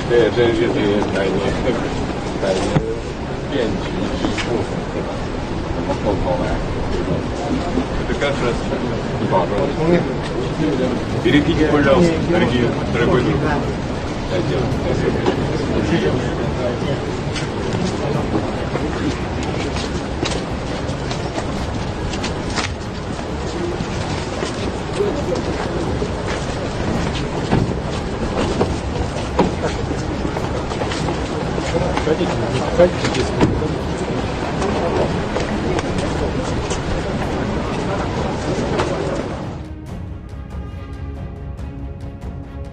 对，这就是百年变局之父，怎么后头来？Это как раз перекиньте, пожалуйста, дорогой друг. Хотите здесь?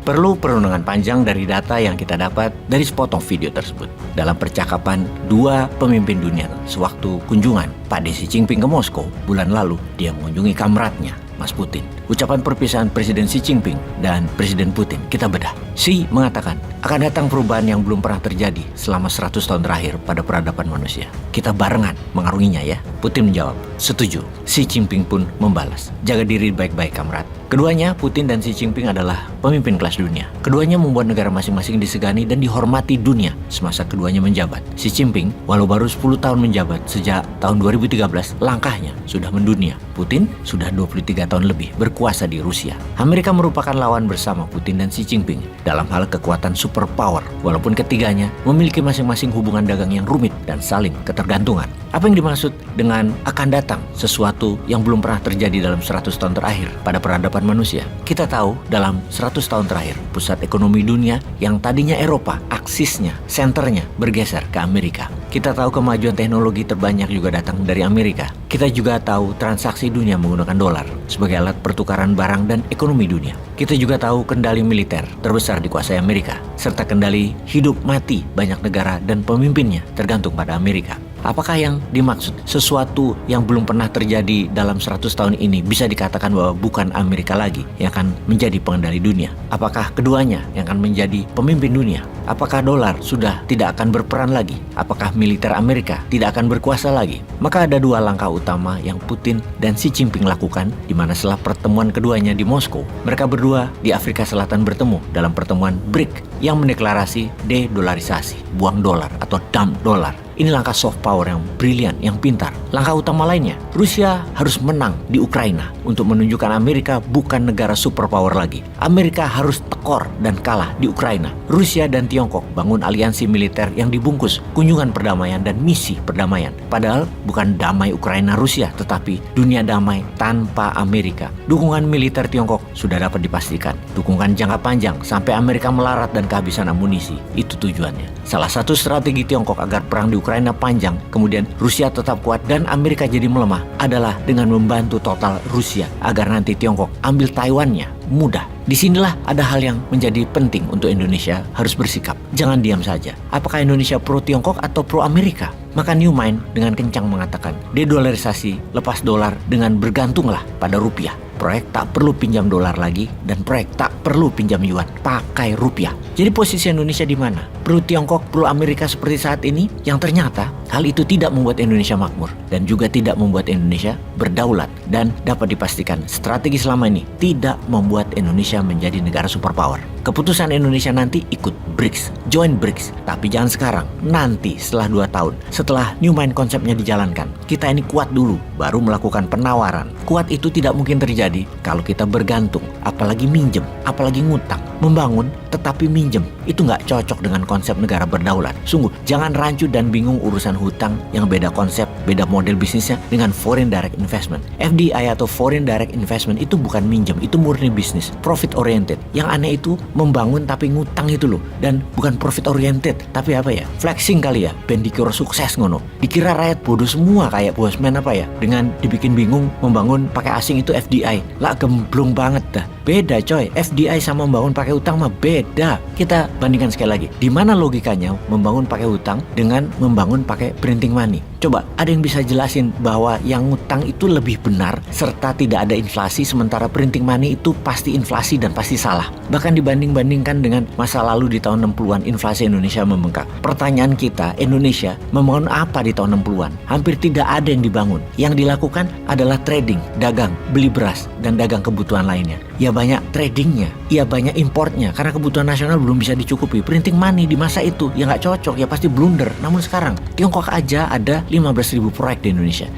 Perlu perenungan panjang dari data yang kita dapat dari sepotong video tersebut. Dalam percakapan dua pemimpin dunia sewaktu kunjungan Pak Xi Jinping ke Moskow bulan lalu, dia mengunjungi kamratnya, Mas Putin. Ucapan perpisahan Presiden Xi Jinping dan Presiden Putin kita bedah. Xi mengatakan akan datang perubahan yang belum pernah terjadi selama 100 tahun terakhir pada peradaban manusia. Kita barengan mengarunginya ya. Putin menjawab, setuju. Xi Jinping pun membalas, jaga diri baik-baik kamrat. Keduanya, Putin dan Xi Jinping adalah pemimpin kelas dunia. Keduanya membuat negara masing-masing disegani dan dihormati dunia semasa keduanya menjabat. Xi Jinping, walau baru 10 tahun menjabat sejak tahun 2013, langkahnya sudah mendunia. Putin sudah 23 tahun lebih berkuasa di Rusia. Amerika merupakan lawan bersama Putin dan Xi Jinping dalam hal kekuatan superpower, walaupun ketiganya memiliki masing-masing hubungan dagang yang rumit dan saling ketergantungan. Apa yang dimaksud dengan akan datang sesuatu yang belum pernah terjadi dalam 100 tahun terakhir pada peradaban manusia? Kita tahu dalam 100 tahun terakhir, pusat ekonomi dunia yang tadinya Eropa, aksisnya, senternya bergeser ke Amerika. Kita tahu kemajuan teknologi terbanyak juga datang dari Amerika. Kita juga tahu transaksi dunia menggunakan dolar sebagai alat pertukaran barang dan ekonomi dunia. Kita juga tahu kendali militer terbesar dikuasai Amerika, serta kendali hidup mati banyak negara dan pemimpinnya tergantung pada Amerika. Apakah yang dimaksud sesuatu yang belum pernah terjadi dalam 100 tahun ini bisa dikatakan bahwa bukan Amerika lagi yang akan menjadi pengendali dunia? Apakah keduanya yang akan menjadi pemimpin dunia? Apakah dolar sudah tidak akan berperan lagi? Apakah militer Amerika tidak akan berkuasa lagi? Maka ada dua langkah utama yang Putin dan Xi Jinping lakukan, di mana setelah pertemuan keduanya di Moskow, mereka berdua di Afrika Selatan bertemu dalam pertemuan BRIC yang mendeklarasi de-dolarisasi, buang dolar atau dump dolar. Ini langkah soft power yang brilian, yang pintar. Langkah utama lainnya, Rusia harus menang di Ukraina untuk menunjukkan Amerika bukan negara superpower lagi. Amerika harus tekor dan kalah di Ukraina. Rusia dan Tiongkok bangun aliansi militer yang dibungkus kunjungan perdamaian dan misi perdamaian. Padahal bukan damai Ukraina-Rusia, tetapi dunia damai tanpa Amerika. Dukungan militer Tiongkok sudah dapat dipastikan. Dukungan jangka panjang sampai Amerika melarat dan kehabisan amunisi. Itu tujuannya. Salah satu strategi Tiongkok agar perang di Ukraina panjang, kemudian Rusia tetap kuat dan Amerika jadi melemah adalah dengan membantu total Rusia agar nanti Tiongkok ambil Taiwannya mudah. Disinilah ada hal yang menjadi penting untuk Indonesia harus bersikap. Jangan diam saja. Apakah Indonesia pro Tiongkok atau pro Amerika? Maka Newmind dengan kencang mengatakan de-dolarisasi, lepas dolar dengan bergantunglah pada rupiah. Proyek tak perlu pinjam dolar lagi dan proyek tak perlu pinjam yuan, pakai rupiah. Jadi posisi Indonesia di mana? Pro Tiongkok, pro Amerika seperti saat ini, yang ternyata hal itu tidak membuat Indonesia makmur dan juga tidak membuat Indonesia berdaulat, dan dapat dipastikan strategi selama ini tidak membuat Indonesia menjadi negara superpower. Keputusan Indonesia nanti ikut BRICS, join BRICS, tapi jangan sekarang, nanti setelah 2 tahun, setelah Newmind konsepnya dijalankan. Kita ini kuat dulu, baru melakukan penawaran. Kuat itu tidak mungkin terjadi kalau kita bergantung, apalagi minjem, apalagi ngutang. Membangun tetapi minjem, itu nggak cocok dengan konsep negara berdaulat. Sungguh, jangan rancu dan bingung urusan hutang yang beda konsep, beda model bisnisnya dengan foreign direct investment. FDI atau foreign direct investment itu bukan minjem, itu murni bisnis, profit oriented. Yang aneh itu membangun tapi ngutang itu loh, dan bukan profit oriented, tapi apa ya, flexing kali ya, ben dikira sukses ngono. Dikira rakyat bodoh semua kayak bosman apa ya, dengan dibikin bingung membangun pakai asing itu FDI. Lah gemblong banget dah. Beda coy, FDI sama membangun pakai utang mah beda. Kita bandingkan sekali lagi, di mana logikanya membangun pakai utang dengan membangun pakai printing money? Coba, ada yang bisa jelasin bahwa yang ngutang itu lebih benar serta tidak ada inflasi, sementara printing money itu pasti inflasi dan pasti salah. Bahkan dibanding-bandingkan dengan masa lalu di tahun 60-an, inflasi Indonesia membengkak. Pertanyaan kita, Indonesia membangun apa di tahun 60-an? Hampir tidak ada yang dibangun. Yang dilakukan adalah trading, dagang, beli beras, dan dagang kebutuhan lainnya. Ya banyak tradingnya, ya banyak importnya, karena kebutuhan nasional belum bisa dicukupi. Printing money di masa itu ya nggak cocok, ya pasti blunder. Namun sekarang, Tiongkok aja ada 15.000 proyek di Indonesia.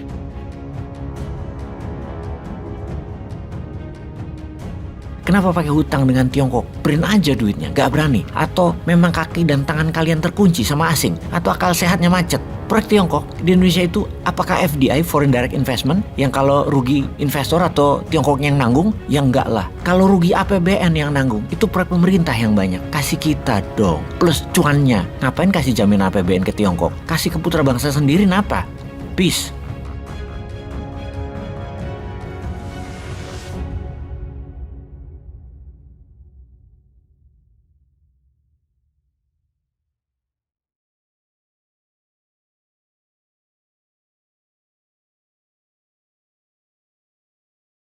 Kenapa pakai hutang dengan Tiongkok? Print aja duitnya, gak berani. Atau memang kaki dan tangan kalian terkunci sama asing? Atau akal sehatnya macet? Proyek Tiongkok di Indonesia itu apakah FDI, Foreign Direct Investment, yang kalau rugi investor atau Tiongkok yang nanggung? Ya enggak lah. Kalau rugi APBN yang nanggung, itu proyek pemerintah yang banyak. Kasih kita dong, plus cuannya. Ngapain kasih jaminan APBN ke Tiongkok? Kasih ke putra bangsa sendiri, kenapa? Peace.